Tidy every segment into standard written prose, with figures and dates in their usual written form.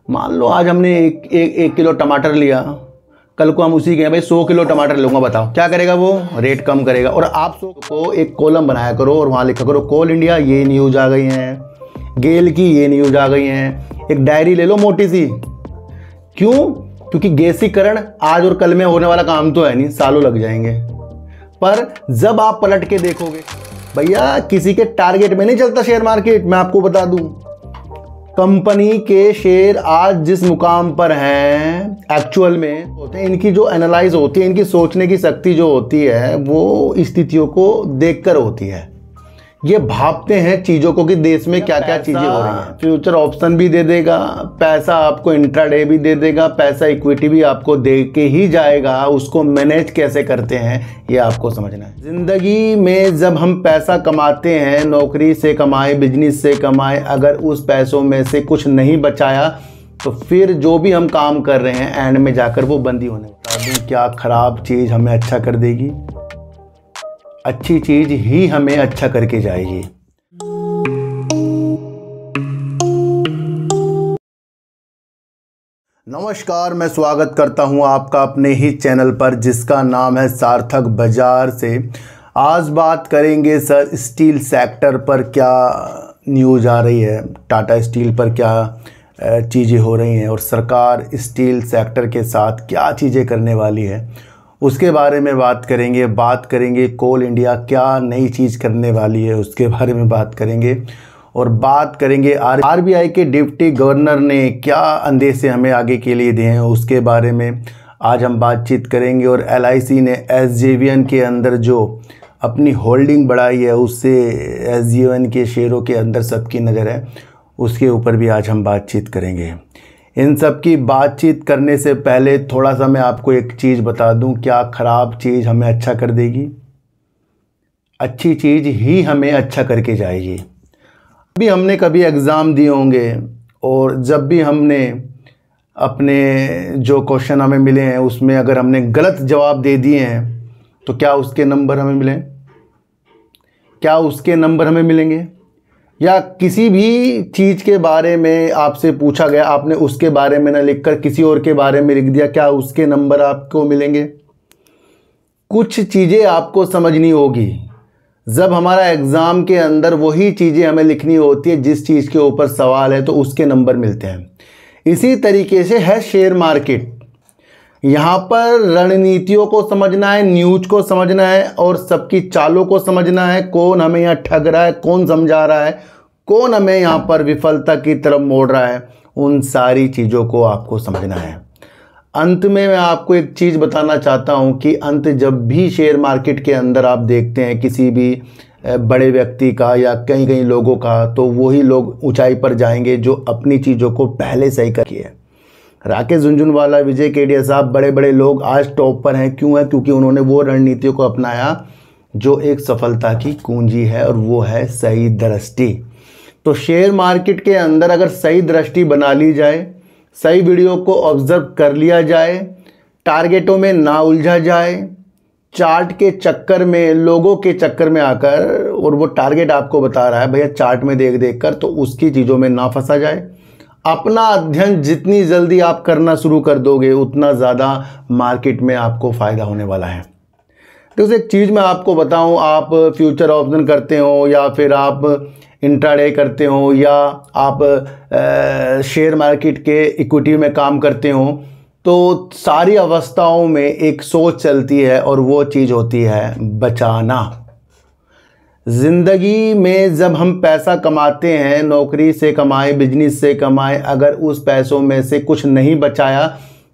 मान लो आज हमने एक किलो टमाटर लिया, कल को हम उसी के भाई 100 किलो टमाटर लूँगा, बताओ क्या करेगा वो? रेट कम करेगा। और आप को एक कॉलम बनाया करो और वहाँ लिखा करो कोल इंडिया ये न्यूज़ आ गई हैं, गेल की ये न्यूज़ आ गई हैं। एक डायरी ले लो मोटी सी। क्यों? क्योंकि गैसीकरण आज और कल में होने वाला काम तो है नहीं, सालों लग जाएंगे। पर जब आप पलट के देखोगे, भैया किसी के टारगेट में नहीं चलता शेयर मार्केट। मैं आपको बता दूं, कंपनी के शेयर आज जिस मुकाम पर हैं एक्चुअल में होते हैं, इनकी जो एनालाइज होती है, इनकी सोचने की शक्ति जो होती है वो स्थितियों को देखकर होती है। ये भापते हैं चीज़ों को कि देश में क्या क्या चीज़ें हो रही हैं। फ्यूचर ऑप्शन भी दे देगा, पैसा आपको इंट्राडे भी दे देगा, पैसा इक्विटी भी आपको दे के ही जाएगा। उसको मैनेज कैसे करते हैं ये आपको समझना है। ज़िंदगी में जब हम पैसा कमाते हैं, नौकरी से कमाए, बिजनेस से कमाए, अगर उस पैसों में से कुछ नहीं बचाया तो फिर जो भी हम काम कर रहे हैं एंड में जाकर वो बंदी होने वाला। क्या ख़राब चीज़ हमें अच्छा कर देगी? अच्छी चीज ही हमें अच्छा करके जाएगी। नमस्कार, मैं स्वागत करता हूं आपका अपने ही चैनल पर जिसका नाम है सार्थक बाजार से। आज बात करेंगे सर स्टील सेक्टर पर क्या न्यूज़ आ रही है, टाटा स्टील पर क्या चीज़ें हो रही हैं और सरकार स्टील सेक्टर के साथ क्या चीज़ें करने वाली है, उसके बारे में बात करेंगे। कोल इंडिया क्या नई चीज़ करने वाली है उसके बारे में बात करेंगे। और बात करेंगे आरबीआई के डिप्टी गवर्नर ने क्या अंदेशे हमें आगे के लिए दिए हैं उसके बारे में आज हम बातचीत करेंगे। और एलआईसी ने एसजेवीएन के अंदर जो अपनी होल्डिंग बढ़ाई है, उससे एसजेवीएन के शेयरों के अंदर सबकी नज़र है, उसके ऊपर भी आज हम बातचीत करेंगे। इन सब की बातचीत करने से पहले थोड़ा सा मैं आपको एक चीज़ बता दूं, क्या ख़राब चीज़ हमें अच्छा कर देगी? अच्छी चीज़ ही हमें अच्छा करके जाएगी। भी हमने कभी एग्ज़ाम दिए होंगे और जब भी हमने अपने जो क्वेश्चन हमें मिले हैं उसमें अगर हमने गलत जवाब दे दिए हैं तो क्या उसके नंबर हमें मिले? क्या उसके नंबर हमें मिलेंगे? या किसी भी चीज़ के बारे में आपसे पूछा गया, आपने उसके बारे में न लिखकर किसी और के बारे में लिख दिया, क्या उसके नंबर आपको मिलेंगे? कुछ चीज़ें आपको समझनी होगी। जब हमारा एग्ज़ाम के अंदर वही चीज़ें हमें लिखनी होती है जिस चीज़ के ऊपर सवाल है तो उसके नंबर मिलते हैं। इसी तरीके से है शेयर मार्केट। यहाँ पर रणनीतियों को समझना है, न्यूज़ को समझना है और सबकी चालों को समझना है। कौन हमें यहाँ ठग रहा है, कौन समझा रहा है, कौन हमें यहाँ पर विफलता की तरफ मोड़ रहा है, उन सारी चीज़ों को आपको समझना है। अंत में मैं आपको एक चीज़ बताना चाहता हूँ कि जब भी शेयर मार्केट के अंदर आप देखते हैं किसी भी बड़े व्यक्ति का या कई लोगों का, तो वही लोग ऊंचाई पर जाएंगे जो अपनी चीज़ों को पहले सही करके है। राकेश झुनझुनवाला, विजय केडिया साहब, बड़े बड़े लोग आज टॉप पर हैं। क्यों है? क्योंकि उन्होंने वो रणनीतियों को अपनाया जो एक सफलता की कुंजी है और वो है सही दृष्टि। तो शेयर मार्केट के अंदर अगर सही दृष्टि बना ली जाए, सही वीडियो को ऑब्जर्व कर लिया जाए, टारगेटों में ना उलझा जाए, चार्ट के चक्कर में, लोगों के चक्कर में आकर, और वो टारगेट आपको बता रहा है भैया चार्ट में देख कर, तो उसकी चीज़ों में ना फंसा जाए। अपना अध्ययन जितनी जल्दी आप करना शुरू कर दोगे उतना ज़्यादा मार्केट में आपको फ़ायदा होने वाला है। तो एक चीज़ मैं आपको बताऊं, आप फ्यूचर ऑप्शन करते हो या फिर आप इंट्राडे करते हो या आप शेयर मार्केट के इक्विटी में काम करते हो, तो सारी अवस्थाओं में एक सोच चलती है और वो चीज़ होती है बचाना। ज़िंदगी में जब हम पैसा कमाते हैं, नौकरी से कमाए, बिजनेस से कमाए, अगर उस पैसों में से कुछ नहीं बचाया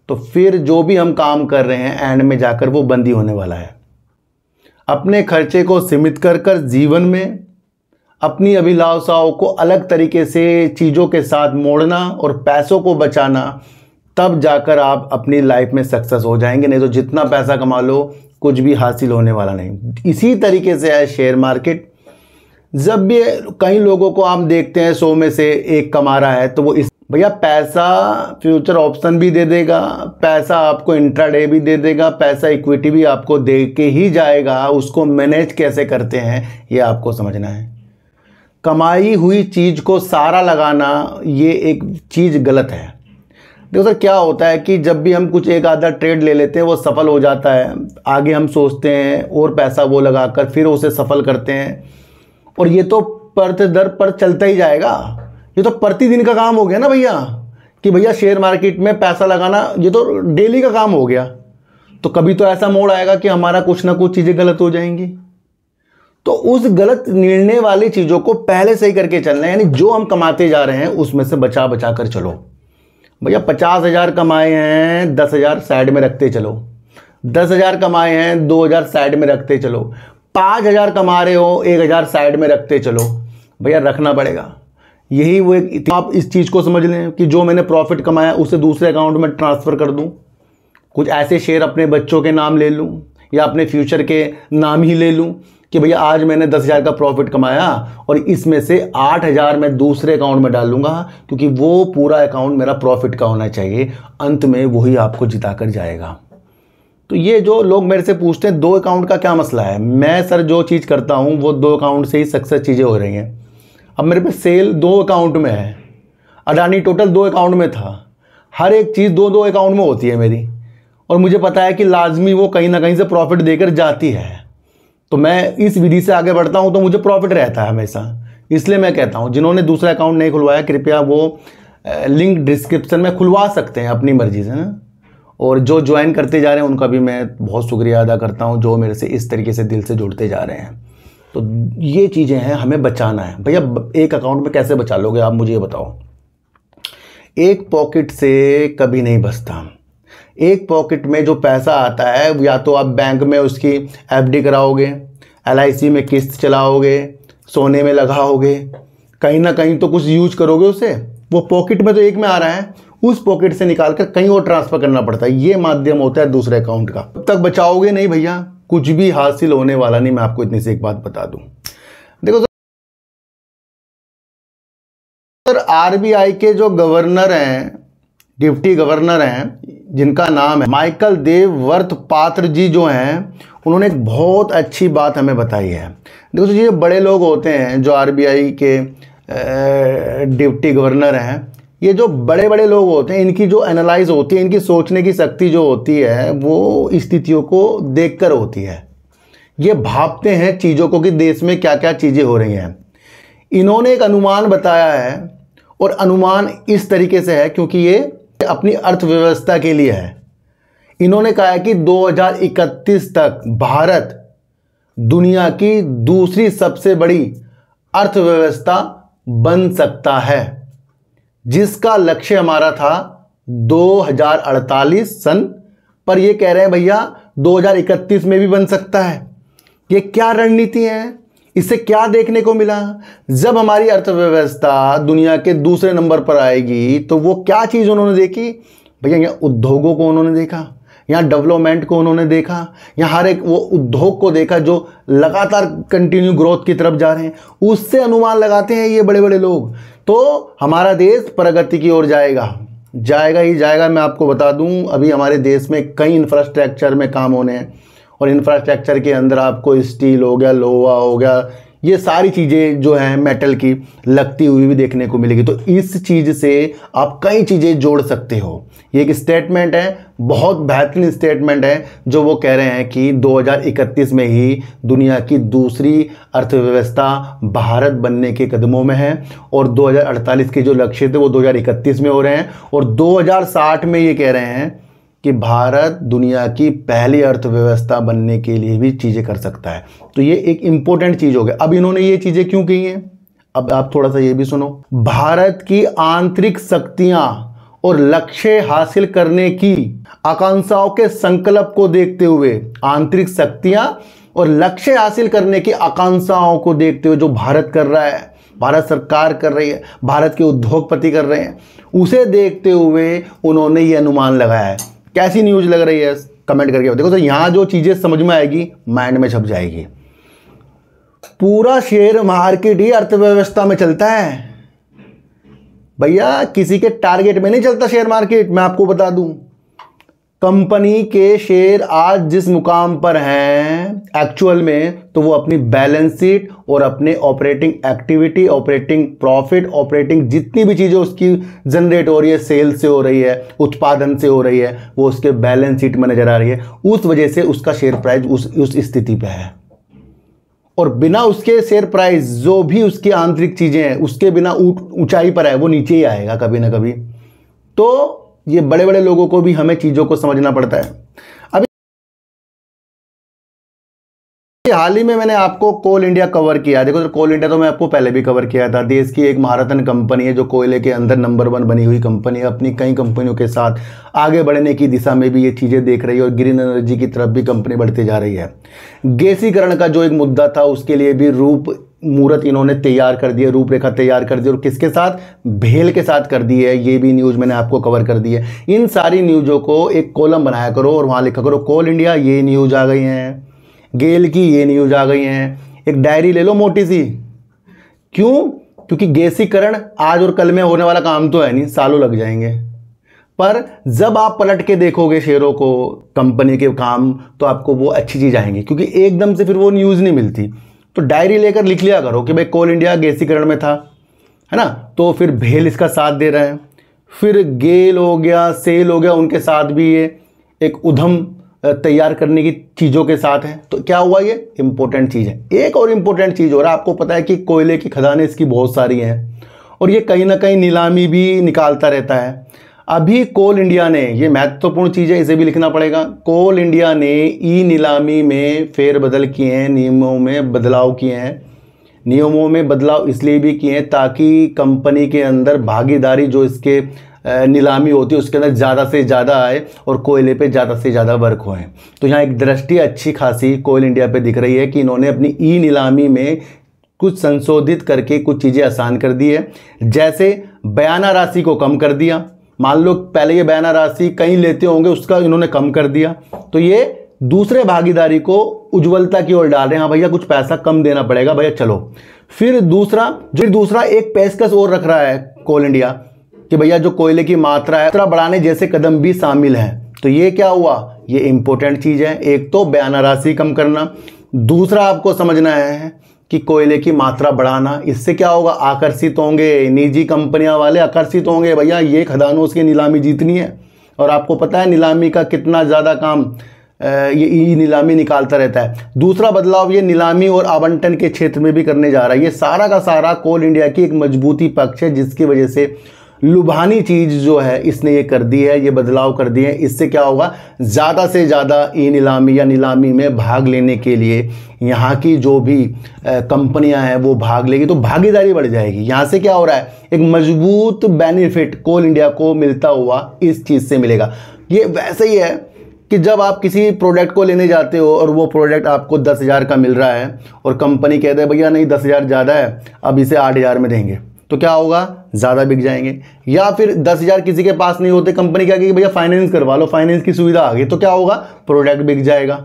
तो फिर जो भी हम काम कर रहे हैं एंड में जाकर वो बंदी होने वाला है। अपने खर्चे को सीमित कर जीवन में अपनी अभिलाषाओं को अलग तरीके से चीज़ों के साथ मोड़ना और पैसों को बचाना, तब जाकर आप अपनी लाइफ में सक्सेस हो जाएंगे। नहीं तो जितना पैसा कमा लो कुछ भी हासिल होने वाला नहीं। इसी तरीके से है शेयर मार्केट। जब भी कई लोगों को आप देखते हैं 100 में से एक कमा रहा है तो वो भैया पैसा फ्यूचर ऑप्शन भी दे देगा, पैसा आपको इंट्राडे भी दे देगा, पैसा इक्विटी भी आपको दे के ही जाएगा। उसको मैनेज कैसे करते हैं ये आपको समझना है। कमाई हुई चीज़ को सारा लगाना ये एक चीज़ गलत है। देखो सर, क्या होता है कि जब भी हम कुछ एक आधा ट्रेड ले लेते हैं वो सफल हो जाता है, आगे हम सोचते हैं और पैसा वो लगाकर फिर उसे सफल करते हैं, और ये तो पर दर पर चलता ही जाएगा। ये तो प्रतिदिन का काम हो गया ना भैया, कि भैया शेयर मार्केट में पैसा लगाना ये तो डेली का काम हो गया। तो कभी तो ऐसा मोड़ आएगा कि हमारा कुछ ना कुछ चीज़ें गलत हो जाएंगी, तो उस गलत निर्णय वाली चीज़ों को पहले सही करके चलना है। यानी जो हम कमाते जा रहे हैं उसमें से बचा बचा कर चलो। भैया 50,000 कमाए हैं, 10,000 साइड में रखते चलो। 10,000 कमाए हैं, 2,000 साइड में रखते चलो। 5,000 कमा रहे हो, 1,000 साइड में रखते चलो। भैया रखना पड़ेगा। यही वो आप इस चीज़ को समझ लें कि जो मैंने प्रॉफिट कमाया उसे दूसरे अकाउंट में ट्रांसफ़र कर दूं। कुछ ऐसे शेयर अपने बच्चों के नाम ले लूं या अपने फ्यूचर के नाम ही ले लूं कि भैया आज मैंने 10,000 का प्रॉफिट कमाया और इसमें से 8,000 मैं दूसरे अकाउंट में डाल लूँगा, क्योंकि वो पूरा अकाउंट मेरा प्रॉफिट का होना चाहिए। अंत में वही आपको जिता कर जाएगा। तो ये जो लोग मेरे से पूछते हैं 2 अकाउंट का क्या मसला है, मैं सर जो चीज़ करता हूँ वो 2 अकाउंट से ही सक्सेस चीज़ें हो रही हैं। अब मेरे पे सेल 2 अकाउंट में है, अडानी टोटल 2 अकाउंट में था। हर एक चीज़ 2-2 अकाउंट में होती है मेरी, और मुझे पता है कि लाजमी वो कहीं ना कहीं से प्रॉफिट देकर जाती है। तो मैं इस विधि से आगे बढ़ता हूं तो मुझे प्रॉफिट रहता है हमेशा। इसलिए मैं कहता हूं जिन्होंने दूसरा अकाउंट नहीं खुलवाया कृपया वो लिंक डिस्क्रिप्शन में खुलवा सकते हैं अपनी मर्जी से ना। और जो ज्वाइन करते जा रहे हैं उनका भी मैं बहुत शुक्रिया अदा करता हूं, जो मेरे से इस तरीके से दिल से जुड़ते जा रहे हैं। तो ये चीज़ें हैं, हमें बचाना है। भैया एक अकाउंट में कैसे बचा लोगे आप मुझे ये बताओ। एक पॉकेट से कभी नहीं बचता। एक पॉकेट में जो पैसा आता है या तो आप बैंक में उसकी एफडी कराओगे, LIC में किस्त चलाओगे, सोने में लगाओगे, कहीं ना कहीं तो कुछ यूज करोगे उसे। वो पॉकेट में तो एक में आ रहा है, उस पॉकेट से निकाल कर कहीं और ट्रांसफ़र करना पड़ता है। ये माध्यम होता है दूसरे अकाउंट का। तब तक बचाओगे नहीं भैया, कुछ भी हासिल होने वाला नहीं। मैं आपको इतनी सी एक बात बता दूं। देखो सर, RBI के जो गवर्नर हैं, डिप्टी गवर्नर हैं, जिनका नाम है माइकल देवव्रत पात्र जी, जो हैं उन्होंने एक बहुत अच्छी बात हमें बताई है। देखो ये बड़े लोग होते हैं जो RBI के डिप्टी गवर्नर हैं, ये जो बड़े बड़े लोग होते हैं इनकी जो एनालाइज होती है, इनकी सोचने की शक्ति जो होती है वो स्थितियों को देखकर होती है। ये भापते हैं चीज़ों को कि देश में क्या क्या चीज़ें हो रही हैं। इन्होंने एक अनुमान बताया है, और अनुमान इस तरीके से है क्योंकि ये अपनी अर्थव्यवस्था के लिए है। इन्होंने कहा है कि 2031 तक भारत दुनिया की दूसरी सबसे बड़ी अर्थव्यवस्था बन सकता है, जिसका लक्ष्य हमारा था 2048 सन, पर ये कह रहे हैं भैया 2031 में भी बन सकता है। ये क्या रणनीति है, इससे क्या देखने को मिला। जब हमारी अर्थव्यवस्था दुनिया के दूसरे नंबर पर आएगी तो वो क्या चीज़ उन्होंने देखी भैया, यहाँ उद्योगों को उन्होंने देखा, यहाँ डेवलपमेंट को उन्होंने देखा, यहाँ हर एक वो उद्योग को देखा जो लगातार कंटिन्यू ग्रोथ की तरफ जा रहे हैं। उससे अनुमान लगाते हैं ये बड़े बड़े लोग। तो हमारा देश प्रगति की ओर जाएगा, जाएगा ही जाएगा। मैं आपको बता दूं अभी हमारे देश में कई इंफ्रास्ट्रक्चर में काम होने हैं, और इंफ्रास्ट्रक्चर के अंदर आपको स्टील हो गया, लोहा हो गया, ये सारी चीज़ें जो हैं मेटल की लगती हुई भी देखने को मिलेगी। तो इस चीज़ से आप कई चीज़ें जोड़ सकते हो। ये एक स्टेटमेंट है, बहुत बेहतरीन स्टेटमेंट है, जो वो कह रहे हैं कि 2031 में ही दुनिया की दूसरी अर्थव्यवस्था भारत बनने के कदमों में है, और 2048 के जो लक्ष्य थे वो 2031 में हो रहे हैं, और 2060 में ये कह रहे हैं कि भारत दुनिया की पहली अर्थव्यवस्था बनने के लिए भी चीज़ें कर सकता है। तो ये एक इम्पोर्टेंट चीज़ हो गई। अब इन्होंने ये चीज़ें क्यों की हैं, अब आप थोड़ा सा ये भी सुनो। भारत की आंतरिक शक्तियां और लक्ष्य हासिल करने की आकांक्षाओं के संकल्प को देखते हुए, आंतरिक शक्तियां और लक्ष्य हासिल करने की आकांक्षाओं को देखते हुए जो भारत कर रहा है, भारत सरकार कर रही है, भारत के उद्योगपति कर रहे हैं, उसे देखते हुए उन्होंने ये अनुमान लगाया है। कैसी न्यूज़ लग रही है कमेंट करके देखो। तो यहाँ जो चीज़ें समझ में आएगी माइंड में छप जाएगी। पूरा शेयर मार्केट ही अर्थव्यवस्था में चलता है भैया, किसी के टारगेट में नहीं चलता शेयर मार्केट। मैं आपको बता दूं, कंपनी के शेयर आज जिस मुकाम पर हैं एक्चुअल में, तो वो अपनी बैलेंस शीट और अपने operating activity, operating profit, operating जितनी भी चीज़ें उसकी जनरेट हो रही है, सेल से हो रही है, उत्पादन से हो रही है, वो उसके बैलेंस शीट में नजर आ रही है। उस वजह से उसका शेयर प्राइस उस स्थिति पे है। और बिना उसके शेयर प्राइस, जो भी उसकी आंतरिक चीज़ें हैं, उसके बिना ऊंचाई पर है, वो नीचे ही आएगा कभी ना कभी। तो ये बड़े बड़े लोगों को भी हमें चीज़ों को समझना पड़ता है। अभी हाल ही में मैंने आपको कोल इंडिया कवर किया। देखो, तो कोल इंडिया तो मैं आपको पहले भी कवर किया था। देश की एक महारथन कंपनी है जो कोयले के अंदर नंबर 1 बनी हुई कंपनी है। अपनी कई कंपनियों के साथ आगे बढ़ने की दिशा में भी ये चीज़ें देख रही है और ग्रीन एनर्जी की तरफ भी कंपनी बढ़ती जा रही है। गैसीकरण का जो एक मुद्दा था, उसके लिए भी मुहूर्त इन्होंने तैयार कर दिया, रूपरेखा तैयार कर दी, और किसके साथ? भेल के साथ कर दी है। ये भी न्यूज़ मैंने आपको कवर कर दी है। इन सारी न्यूज़ों को एक कॉलम बनाया करो और वहाँ लिखा करो कोल इंडिया ये न्यूज़ आ गई हैं, गेल की ये न्यूज़ आ गई हैं। एक डायरी ले लो मोटी सी। क्यों? क्योंकि गैसीकरण आज और कल में होने वाला काम तो है नहीं, सालों लग जाएंगे। पर जब आप पलट के देखोगे शेयरों को, कंपनी के काम, तो आपको वो अच्छी चीज़ आएंगी, क्योंकि एकदम से फिर वो न्यूज़ नहीं मिलती। तो डायरी लेकर लिख लिया करो कि भाई कोल इंडिया गैसीकरण में था, है ना, तो फिर भेल इसका साथ दे रहे हैं, फिर गेल हो गया, सेल हो गया, उनके साथ भी ये एक उद्यम तैयार करने की चीज़ों के साथ है। तो क्या हुआ? ये इंपॉर्टेंट चीज़ है। एक और इंपॉर्टेंट चीज़ हो रहा है, आपको पता है कि कोयले की खदानें इसकी बहुत सारी हैं और ये कहीं ना कहीं नीलामी भी निकालता रहता है। अभी कोल इंडिया ने, ये महत्वपूर्ण चीज़ है, इसे भी लिखना पड़ेगा, कोल इंडिया ने ई नीलामी में फेरबदल किए हैं, नियमों में बदलाव किए हैं। नियमों में बदलाव इसलिए भी किए हैं ताकि कंपनी के अंदर भागीदारी जो इसके नीलामी होती है उसके अंदर ज़्यादा से ज़्यादा आए और कोयले पे ज़्यादा से ज़्यादा वर्क होए। तो यहाँ एक दृष्टि अच्छी खासी कोल इंडिया पे दिख रही है कि इन्होंने अपनी ई नीलामी में कुछ संशोधित करके कुछ चीज़ें आसान कर दी है। जैसे बयाना राशि को कम कर दिया। मान लो पहले ये बयाना राशि कहीं लेते होंगे, उसका इन्होंने कम कर दिया, तो ये दूसरे भागीदारी को उज्ज्वलता की ओर डाल रहे हैं। हाँ भैया, कुछ पैसा कम देना पड़ेगा भैया, चलो। फिर दूसरा एक पेशकश और रख रहा है कोल इंडिया कि भैया जो कोयले की मात्रा है मात्रा बढ़ाने जैसे कदम भी शामिल हैं। तो ये क्या हुआ? ये इंपॉर्टेंट चीज़ है। एक तो बयाना राशि कम करना, दूसरा आपको समझना है कि कोयले की मात्रा बढ़ाना। इससे क्या होगा? आकर्षित होंगे निजी कंपनियां वाले, आकर्षित होंगे भैया ये खदानों की नीलामी जीतनी है। और आपको पता है नीलामी का कितना ज़्यादा काम ये ई नीलामी निकालता रहता है। दूसरा बदलाव ये नीलामी और आवंटन के क्षेत्र में भी करने जा रहा है। ये सारा का सारा कोल इंडिया की एक मजबूती पक्ष है, जिसकी वजह से लुभानी चीज़ जो है इसने ये कर दी है, ये बदलाव कर दिए हैं। इससे क्या होगा? ज़्यादा से ज़्यादा ई नीलामी या नीलामी में भाग लेने के लिए यहाँ की जो भी कंपनियां हैं वो भाग लेगी, तो भागीदारी बढ़ जाएगी। यहाँ से क्या हो रहा है? एक मजबूत बेनिफिट कोल इंडिया को मिलता हुआ इस चीज़ से मिलेगा। ये वैसे ही है कि जब आप किसी प्रोडक्ट को लेने जाते हो और वो प्रोडक्ट आपको 10,000 का मिल रहा है और कंपनी कहते हैं भैया नहीं 10,000 ज़्यादा है, अब इसे 8,000 में देंगे, तो क्या होगा? ज़्यादा बिक जाएंगे। या फिर 10,000 किसी के पास नहीं होते, कंपनी क्या कहेगी भैया फाइनेंस करवा लो, फाइनेंस की सुविधा आ गई, तो क्या होगा? प्रोडक्ट बिक जाएगा।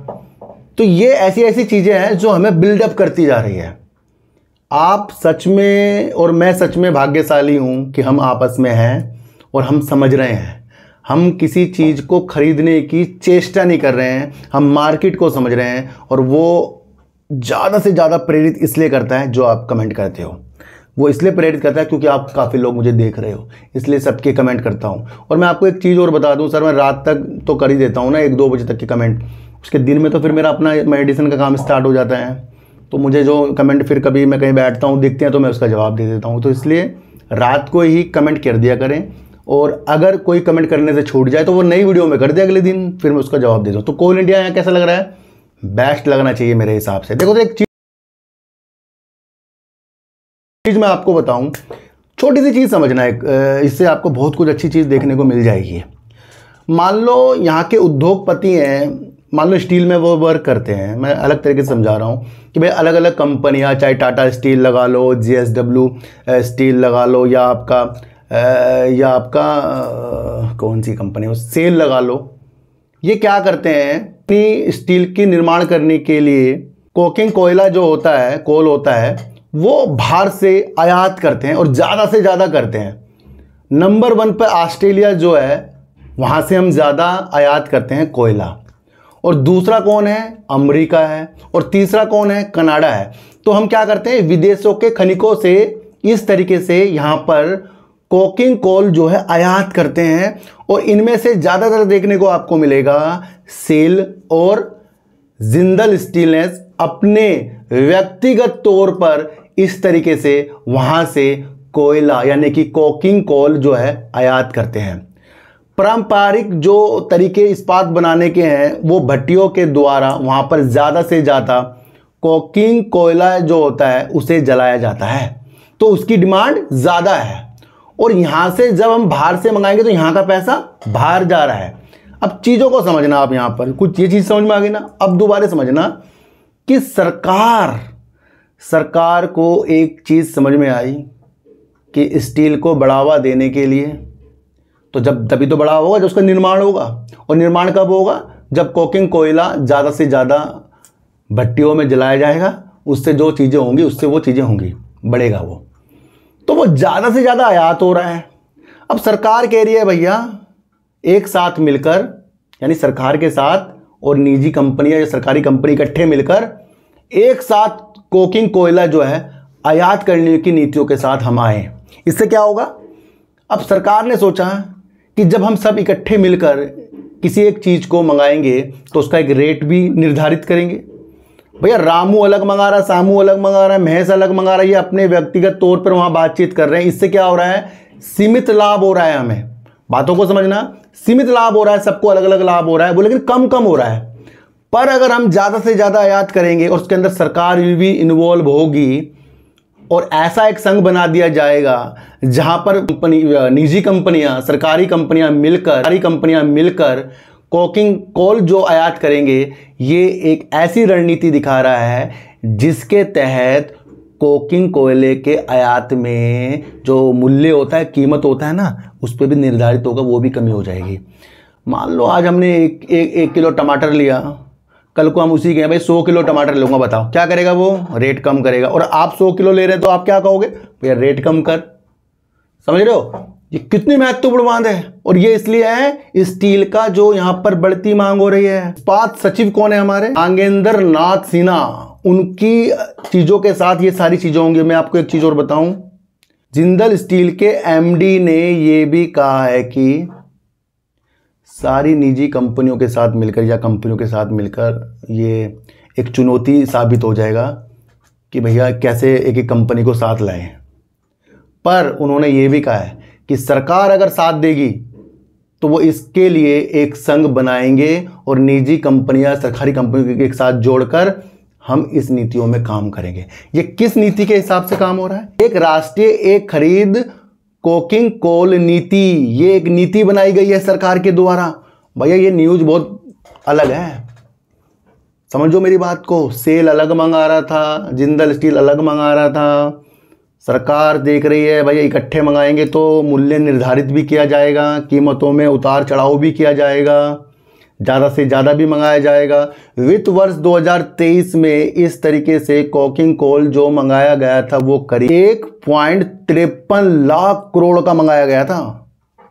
तो ये ऐसी ऐसी चीज़ें हैं जो हमें बिल्डअप करती जा रही है। आप सच में और मैं सच में भाग्यशाली हूँ कि हम आपस में हैं और हम समझ रहे हैं। हम किसी चीज़ को खरीदने की चेष्टा नहीं कर रहे हैं, हम मार्केट को समझ रहे हैं। और वो ज़्यादा से ज़्यादा प्रेरित इसलिए करता है जो आप कमेंट करते हो, वो इसलिए प्रेरित करता है क्योंकि आप काफ़ी लोग मुझे देख रहे हो, इसलिए सबके कमेंट करता हूँ। और मैं आपको एक चीज़ और बता दूँ सर, मैं रात तक तो कर ही देता हूँ ना, 1-2 बजे तक के कमेंट। उसके दिन में तो फिर मेरा अपना मेडिसिन का काम स्टार्ट हो जाता है, तो मुझे जो कमेंट फिर कभी मैं कहीं बैठता हूँ दिखते हैं तो मैं उसका जवाब दे देता हूँ। तो इसलिए रात को ही कमेंट कर दिया करें, और अगर कोई कमेंट करने से छूट जाए तो वो नई वीडियो में कर दे अगले दिन, फिर मैं उसका जवाब दे दूँ। तो कोल इंडिया यहाँ कैसा लग रहा है? बेस्ट लगना चाहिए मेरे हिसाब से। देखो तो एक चीज़ मैं आपको बताऊं, छोटी सी चीज़ समझना है, इससे आपको बहुत कुछ अच्छी चीज़ देखने को मिल जाएगी। मान लो यहाँ के उद्योगपति हैं, मान लो स्टील में वो वर्क करते हैं, मैं अलग तरीके से समझा रहा हूँ कि भाई अलग अलग कंपनियाँ, चाहे टाटा स्टील लगा लो, JSW स्टील लगा लो, या आपका कौन सी कंपनी है, सेल लगा लो। ये क्या करते हैं? अपनी स्टील की निर्माण करने के लिए कोकिंग कोयला जो होता है, कोल होता है, वो बाहर से आयात करते हैं और ज़्यादा से ज़्यादा करते हैं। नंबर 1 पर ऑस्ट्रेलिया जो है वहाँ से हम ज़्यादा आयात करते हैं कोयला। और दूसरा कौन है? अमेरिका है। और तीसरा कौन है? कनाडा है। तो हम क्या करते हैं, विदेशों के खनिकों से इस तरीके से यहाँ पर कोकिंग कोल जो है आयात करते हैं। और इनमें से ज़्यादातर देखने को आपको मिलेगा सेल और जिंदल स्टीनलेस अपने व्यक्तिगत तौर पर इस तरीके से वहाँ से कोयला यानी कि कोकिंग कोल जो है आयात करते हैं। पारंपरिक जो तरीके इस्पात बनाने के हैं वो भट्टियों के द्वारा वहाँ पर ज़्यादा से ज़्यादा कोकिंग कोयला जो होता है उसे जलाया जाता है, तो उसकी डिमांड ज़्यादा है। और यहाँ से जब हम बाहर से मंगाएंगे तो यहाँ का पैसा बाहर जा रहा है। अब चीज़ों को समझना, आप यहाँ पर कुछ ये चीज़ समझ में आ गई ना। अब दोबारा समझना कि सरकार को एक चीज़ समझ में आई कि स्टील को बढ़ावा देने के लिए, तो जब तभी तो बढ़ावा होगा जब उसका निर्माण होगा। और निर्माण कब होगा? जब कोकिंग कोयला ज़्यादा से ज़्यादा भट्टियों में जलाया जाएगा, उससे जो चीज़ें होंगी उससे वो चीज़ें होंगी, बढ़ेगा वो। तो वो ज़्यादा से ज़्यादा आयात हो रहा है। अब सरकार कह रही है भैया एक साथ मिलकर, यानी सरकार के साथ और निजी कंपनियां या सरकारी कंपनी इकट्ठे मिलकर एक साथ कोकिंग कोयला जो है आयात करने की नीतियों के साथ हम आए। इससे क्या होगा? अब सरकार ने सोचा कि जब हम सब इकट्ठे मिलकर किसी एक चीज़ को मंगाएंगे तो उसका एक रेट भी निर्धारित करेंगे। भैया रामू अलग मंगा रहा है, सामू अलग मंगा रहा है, महेश अलग मंगा रहा है, ये अपने व्यक्तिगत तौर पर वहाँ बातचीत कर रहे हैं। इससे क्या हो रहा है? सीमित लाभ हो रहा है। हमें बातों को समझना, सीमित लाभ हो रहा है, सबको अलग अलग लाभ हो रहा है वो, लेकिन कम कम हो रहा है। पर अगर हम ज़्यादा से ज़्यादा आयात करेंगे और उसके अंदर सरकार भी इन्वॉल्व होगी और ऐसा एक संघ बना दिया जाएगा जहां पर निजी कंपनियां, सरकारी कंपनियां मिलकर कोकिंग कोल जो आयात करेंगे, ये एक ऐसी रणनीति दिखा रहा है जिसके तहत कोकिंग कोयले के आयात में जो मूल्य होता है, कीमत होता है ना, उस पर भी निर्धारित होगा, वो भी कमी हो जाएगी। मान लो आज हमने एक किलो टमाटर लिया, कल को हम उसी के भाई 100 किलो टमाटर लूँगा, बताओ क्या करेगा वो? रेट कम करेगा। और आप 100 किलो ले रहे हैं तो आप क्या कहोगे? भैया रेट कम कर। समझ रहे हो ये कितनी महत्वपूर्ण बात है? और ये इसलिए है स्टील का जो यहाँ पर बढ़ती मांग हो रही है। इस्पात सचिव कौन है हमारे? नागेंद्र नाथ सिन्हा। उनकी चीज़ों के साथ ये सारी चीज़ें होंगी। मैं आपको एक चीज़ और बताऊं, जिंदल स्टील के एमडी ने ये भी कहा है कि सारी निजी कंपनियों के साथ मिलकर या कंपनियों के साथ मिलकर ये एक चुनौती साबित हो जाएगा कि भैया कैसे एक एक कंपनी को साथ लाएं। पर उन्होंने ये भी कहा है कि सरकार अगर साथ देगी तो वो इसके लिए एक संघ बनाएंगे और निजी कंपनियां सरकारी कंपनियों के एक साथ जोड़कर हम इस नीतियों में काम करेंगे। ये किस नीति के हिसाब से काम हो रहा है? एक राष्ट्रीय एक खरीद कोकिंग कोल नीति, ये एक नीति बनाई गई है सरकार के द्वारा। भैया ये न्यूज़ बहुत अलग है, समझो मेरी बात को। सेल अलग मंगा रहा था, जिंदल स्टील अलग मंगा रहा था। सरकार देख रही है भैया इकट्ठे मंगाएंगे तो मूल्य निर्धारित भी किया जाएगा, कीमतों में उतार चढ़ाव भी किया जाएगा, ज़्यादा से ज़्यादा भी मंगाया जाएगा। वित्त वर्ष 2023 में इस तरीके से कोकिंग कोल जो मंगाया गया था वो करीब 1.53 लाख करोड़ का मंगाया गया था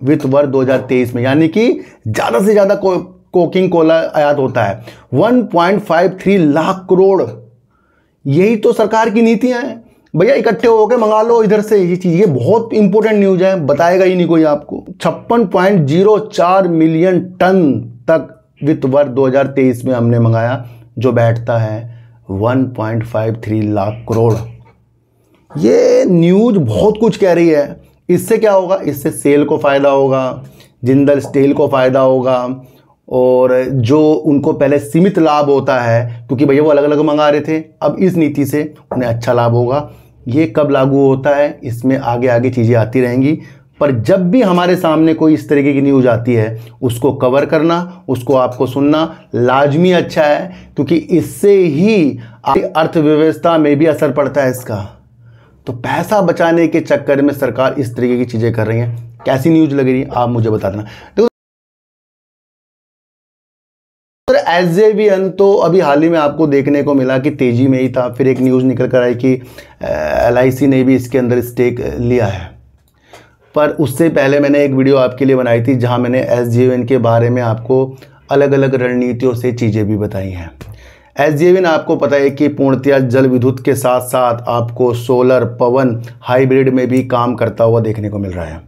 वित्त वर्ष 2023 में, यानी कि ज़्यादा से ज़्यादा कोकिंग कोला आयात होता है 1.53 लाख करोड़। यही तो सरकार की नीतियाँ हैं भैया, इकट्ठे होकर मंगा लो इधर से। ये चीज़ ये बहुत इंपॉर्टेंट न्यूज़ है, बताएगा ही नहीं कोई आपको। 56.04 मिलियन टन तक वित्त वर्ष 2023 में हमने मंगाया, जो बैठता है 1.53 लाख करोड़। ये न्यूज़ बहुत कुछ कह रही है। इससे क्या होगा? इससे सेल को फ़ायदा होगा, जिंदल स्टील को फ़ायदा होगा, और जो उनको पहले सीमित लाभ होता है क्योंकि भैया वो अलग अलग मंगा रहे थे, अब इस नीति से उन्हें अच्छा लाभ होगा। ये कब लागू होता है इसमें आगे आगे चीज़ें आती रहेंगी, पर जब भी हमारे सामने कोई इस तरीके की न्यूज़ आती है उसको कवर करना, उसको आपको सुनना लाजमी अच्छा है, क्योंकि इससे ही अर्थव्यवस्था में भी असर पड़ता है इसका। तो पैसा बचाने के चक्कर में सरकार इस तरीके की चीज़ें कर रही है। कैसी न्यूज़ लग रही है आप मुझे बता देना। तो एसजेवीएन तो अभी हाल ही में आपको देखने को मिला कि तेजी में ही था, फिर एक न्यूज़ निकल कर आई कि LIC ने भी इसके अंदर स्टेक लिया है। पर उससे पहले मैंने एक वीडियो आपके लिए बनाई थी जहां मैंने SJVN के बारे में आपको अलग अलग रणनीतियों से चीज़ें भी बताई हैं। SJVN आपको पता है कि पूर्णतया जल विद्युत के साथ साथ आपको सोलर पवन हाइब्रिड में भी काम करता हुआ देखने को मिल रहा है।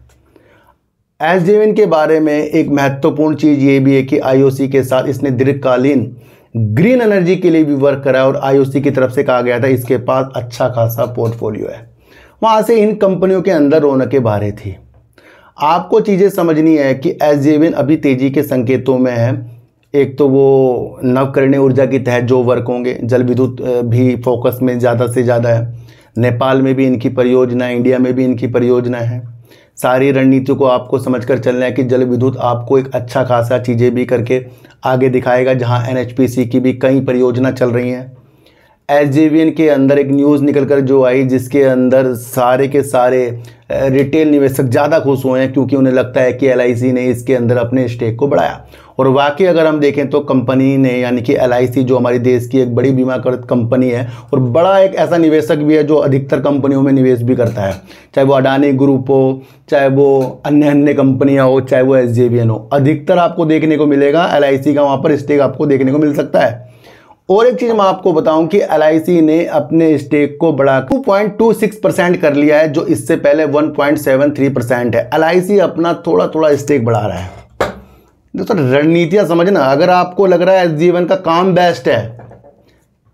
SJVN के बारे में एक महत्वपूर्ण चीज़ ये भी है कि IOC के साथ इसने दीर्घकालीन ग्रीन एनर्जी के लिए भी वर्क करा और IOC की तरफ से कहा गया था इसके पास अच्छा खासा पोर्टफोलियो है। वहाँ से इन कंपनियों के अंदर रौनकें बाहर थी। आपको चीज़ें समझनी है कि SJVN अभी तेज़ी के संकेतों में है। एक तो वो नवकरणीय ऊर्जा के तहत जो वर्क होंगे, जल विद्युत भी फोकस में ज़्यादा से ज़्यादा है। नेपाल में भी इनकी परियोजना है, इंडिया में भी इनकी परियोजना है। सारी रणनीतियों को आपको समझकर चलना है कि जल विद्युत आपको एक अच्छा खासा चीज़ें भी करके आगे दिखाएगा, जहां NHPC की भी कई परियोजना चल रही हैं। SJVN के अंदर एक न्यूज़ निकलकर जो आई जिसके अंदर सारे के सारे रिटेल निवेशक ज़्यादा खुश हुए हैं क्योंकि उन्हें लगता है कि LIC ने इसके अंदर अपने स्टेक को बढ़ाया। और वाकई अगर हम देखें तो कंपनी ने यानी कि LIC जो हमारे देश की एक बड़ी बीमाकृत कंपनी है और बड़ा एक ऐसा निवेशक भी है जो अधिकतर कंपनियों में निवेश भी करता है, चाहे वो अडानी ग्रुप हो, चाहे वो अन्य कंपनियां हो, चाहे वो SJVN हो, अधिकतर आपको देखने को मिलेगा LIC का वहाँ पर स्टेक आपको देखने को मिल सकता है। और एक चीज़ मैं आपको बताऊं कि LIC ने अपने स्टेक को बढ़ा 2.26% कर लिया है, जो इससे पहले 1.73% है। LIC अपना थोड़ा थोड़ा स्टेक बढ़ा रहा है। दोस्तों रणनीतियाँ समझना, अगर आपको लग रहा है SJVN का काम बेस्ट है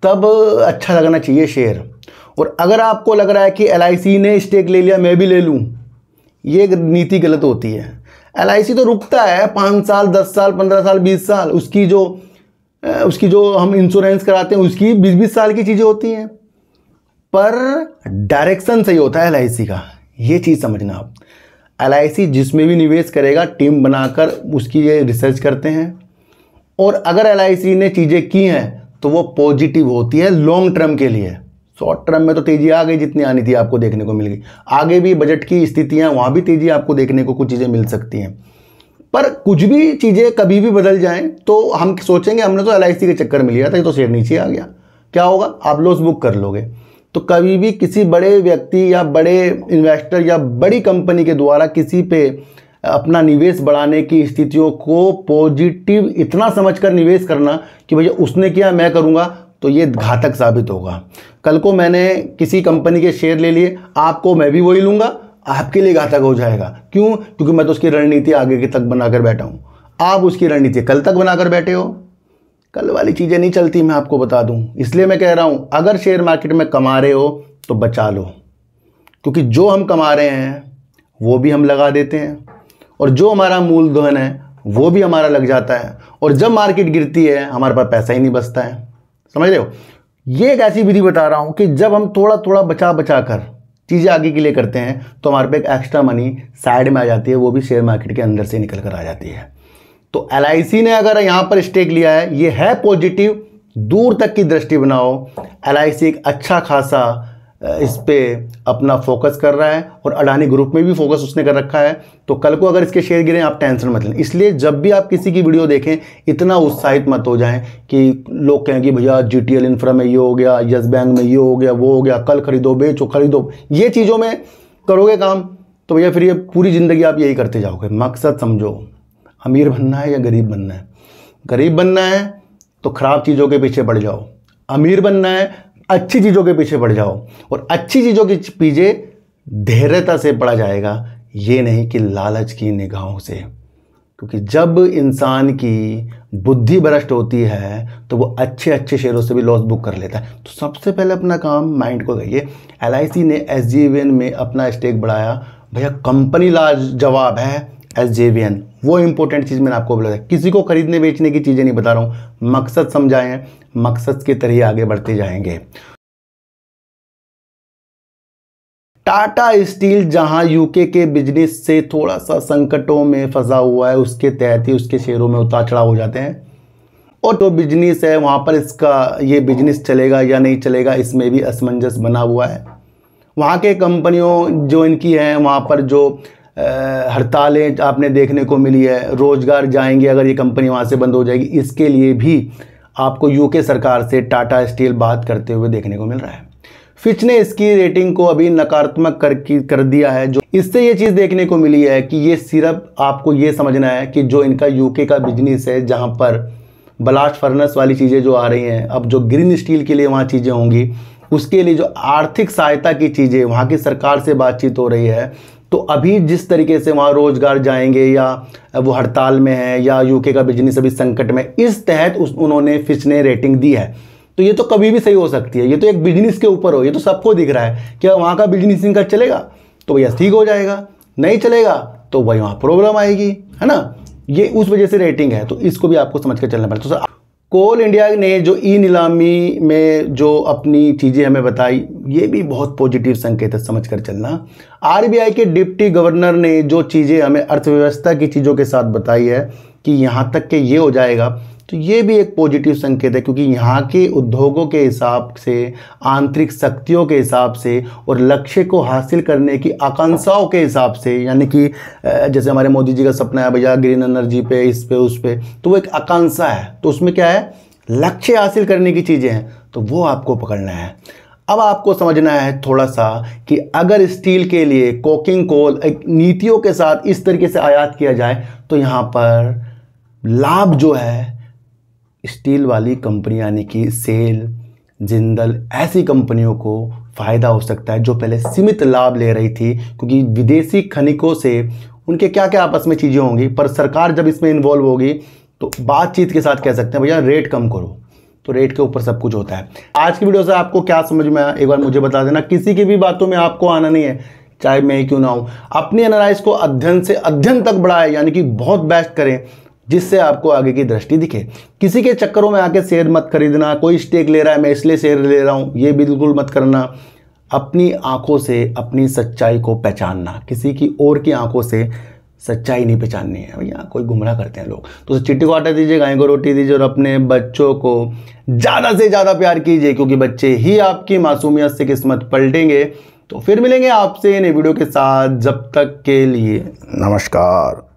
तब अच्छा लगना चाहिए शेयर, और अगर आपको लग रहा है कि LIC ने स्टेक ले लिया मैं भी ले लूँ, ये नीति गलत होती है। LIC तो रुकता है 5 साल 10 साल 15 साल 20 साल, उसकी जो हम इंश्योरेंस कराते हैं उसकी 20-20 साल की चीज़ें होती हैं, पर डायरेक्शन सही होता है LIC का। ये चीज़ समझना आप। LIC जिसमें भी निवेश करेगा टीम बनाकर उसकी ये रिसर्च करते हैं, और अगर LIC ने चीज़ें की हैं तो वो पॉजिटिव होती है लॉन्ग टर्म के लिए। शॉर्ट टर्म में तो तेज़ी आ गई जितनी आनी थी आपको देखने को मिल गई। आगे भी बजट की स्थितियाँ वहाँ भी तेज़ी आपको देखने को कुछ चीज़ें मिल सकती हैं, पर कुछ भी चीज़ें कभी भी बदल जाएं तो हम सोचेंगे हमने तो LIC के चक्कर में लिया था, ये तो शेयर नीचे आ गया, क्या होगा, आप लॉस बुक कर लोगे। तो कभी भी किसी बड़े व्यक्ति या बड़े इन्वेस्टर या बड़ी कंपनी के द्वारा किसी पे अपना निवेश बढ़ाने की स्थितियों को पॉजिटिव इतना समझकर निवेश करना कि भैया उसने किया मैं करूँगा, तो ये घातक साबित होगा। कल को मैंने किसी कंपनी के शेयर ले लिए, आपको मैं भी वही लूँगा, आपके लिए घातक हो जाएगा। क्यों? क्योंकि मैं तो उसकी रणनीति आगे की तक बनाकर बैठा हूँ, आप उसकी रणनीति कल तक बनाकर बैठे हो। कल वाली चीज़ें नहीं चलती, मैं आपको बता दूँ। इसलिए मैं कह रहा हूँ अगर शेयर मार्केट में कमा रहे हो तो बचा लो, क्योंकि जो हम कमा रहे हैं वो भी हम लगा देते हैं, और जो हमारा मूलधन है वो भी हमारा लग जाता है, और जब मार्केट गिरती है हमारे पास पैसा ही नहीं बचता है। समझ रहे हो? ये एक ऐसी विधि बता रहा हूँ कि जब हम थोड़ा थोड़ा बचा कर चीज़ें आगे के लिए करते हैं तो हमारे पे एक एक्स्ट्रा मनी साइड में आ जाती है, वो भी शेयर मार्केट के अंदर से निकल कर आ जाती है। तो LIC ने अगर यहाँ पर स्टेक लिया है, ये है पॉजिटिव, दूर तक की दृष्टि बनाओ। LIC एक अच्छा खासा इस पे अपना फोकस कर रहा है, और अडानी ग्रुप में भी फोकस उसने कर रखा है। तो कल को अगर इसके शेयर गिरे आप टेंशन मत लें। इसलिए जब भी आप किसी की वीडियो देखें इतना उत्साहित मत हो जाएं कि लोग कहें कि भैया GTL इंफ्रा में ये हो गया, यस बैंक में ये हो गया, वो हो गया, कल खरीदो बेचो खरीदो, ये चीज़ों में करोगे काम तो भैया फिर ये पूरी ज़िंदगी आप यही करते जाओगे। मकसद समझो, अमीर बनना है या गरीब बनना है। गरीब बनना है तो ख़राब चीज़ों के पीछे पड़ जाओ, अमीर बनना है अच्छी चीज़ों के पीछे पड़ जाओ, और अच्छी चीज़ों के पीछे धैर्यता से पड़ा जाएगा, ये नहीं कि लालच की निगाहों से। क्योंकि जब इंसान की बुद्धि भ्रष्ट होती है तो वो अच्छे अच्छे शेयरों से भी लॉस बुक कर लेता है। तो सबसे पहले अपना काम माइंड को करिए। LIC ने SJVN में अपना स्टेक बढ़ाया, भैया कंपनी लाजवाब है SJVN, वो इंपॉर्टेंट चीज़ मैंने आपको बोला। किसी को खरीदने बेचने की चीज़ें नहीं बता रहा हूँ, मकसद समझाएं, मकसद के तरीके आगे बढ़ते जाएंगे। टाटा स्टील जहां UK के बिजनेस से थोड़ा सा संकटों में फंसा हुआ है, उसके तहत ही उसके शेयरों में उतार चढ़ाव हो जाते हैं, और तो बिजनेस है वहाँ पर इसका ये बिजनेस चलेगा या नहीं चलेगा इसमें भी असमंजस बना हुआ है। वहाँ के कंपनियों जो इनकी हैं वहाँ पर जो हड़तालें आपने देखने को मिली है, रोज़गार जाएंगे अगर ये कंपनी वहाँ से बंद हो जाएगी, इसके लिए भी आपको UK सरकार से टाटा स्टील बात करते हुए देखने को मिल रहा है। फिच ने इसकी रेटिंग को अभी नकारात्मक कर दिया है। जो इससे ये चीज़ देखने को मिली है कि ये सिर्फ आपको ये समझना है कि जो इनका यूके का बिजनेस है, जहाँ पर ब्लास्ट फर्नेस वाली चीज़ें जो आ रही हैं, अब जो ग्रीन स्टील के लिए वहाँ चीज़ें होंगी, उसके लिए जो आर्थिक सहायता की चीज़ें वहाँ की सरकार से बातचीत हो रही है, तो अभी जिस तरीके से वहाँ रोजगार जाएंगे या वो हड़ताल में है या यूके का बिजनेस अभी संकट में, इस तहत उन्होंने फिच ने रेटिंग दी है। तो ये तो कभी भी सही हो सकती है, ये तो एक बिजनेस के ऊपर हो, ये तो सबको दिख रहा है कि वहाँ का बिजनेस इनका चलेगा तो भैया ठीक हो जाएगा, नहीं चलेगा तो भाई वहाँ प्रॉब्लम आएगी, है ना। ये उस वजह से रेटिंग है, तो इसको भी आपको समझ कर चलना पड़ेगा। तो कोल इंडिया ने जो ई नीलामी में जो अपनी चीज़ें हमें बताई, ये भी बहुत पॉजिटिव संकेत है, समझ कर चलना। आरबीआई के डिप्टी गवर्नर ने जो चीज़ें हमें अर्थव्यवस्था की चीज़ों के साथ बताई है कि यहाँ तक के ये हो जाएगा, तो ये भी एक पॉजिटिव संकेत है, क्योंकि यहाँ के उद्योगों के हिसाब से, आंतरिक शक्तियों के हिसाब से और लक्ष्य को हासिल करने की आकांक्षाओं के हिसाब से, यानी कि जैसे हमारे मोदी जी का सपना है भैया ग्रीन एनर्जी पे, इस पे, उस पे, तो वो एक आकांक्षा है, तो उसमें क्या है, लक्ष्य हासिल करने की चीज़ें हैं, तो वो आपको पकड़ना है। अब आपको समझना है थोड़ा सा कि अगर स्टील के लिए कोकिंग कोल एक नीतियों के साथ इस तरीके से आयात किया जाए, तो यहाँ पर लाभ जो है स्टील वाली कंपनियां यानी कि सेल, जिंदल, ऐसी कंपनियों को फ़ायदा हो सकता है जो पहले सीमित लाभ ले रही थी, क्योंकि विदेशी खनिकों से उनके क्या क्या आपस में चीज़ें होंगी, पर सरकार जब इसमें इन्वॉल्व होगी तो बातचीत के साथ कह सकते हैं भैया रेट कम करो, तो रेट के ऊपर सब कुछ होता है। आज की वीडियो से आपको क्या समझ में आया, एक बार मुझे बता देना। किसी की भी बातों में आपको आना नहीं है, चाहे मैं ही क्यों ना हूँ। अपनी एनालाइज को अध्ययन से अध्ययन तक बढ़ाए, यानी कि बहुत बेस्ट करें, जिससे आपको आगे की दृष्टि दिखे। किसी के चक्करों में आके शेयर मत खरीदना, कोई स्टेक ले रहा है मैं इसलिए शेयर ले रहा हूँ, ये बिल्कुल मत करना। अपनी आंखों से अपनी सच्चाई को पहचानना, किसी की और की आंखों से सच्चाई नहीं पहचाननी है भैया, कोई गुमराह करते हैं लोग। तो चिट्टी को आटा दीजिए, गाय को रोटी दीजिए और अपने बच्चों को ज़्यादा से ज़्यादा प्यार कीजिए, क्योंकि बच्चे ही आपकी मासूमियत से किस्मत पलटेंगे। तो फिर मिलेंगे आपसे नई वीडियो के साथ, जब तक के लिए नमस्कार।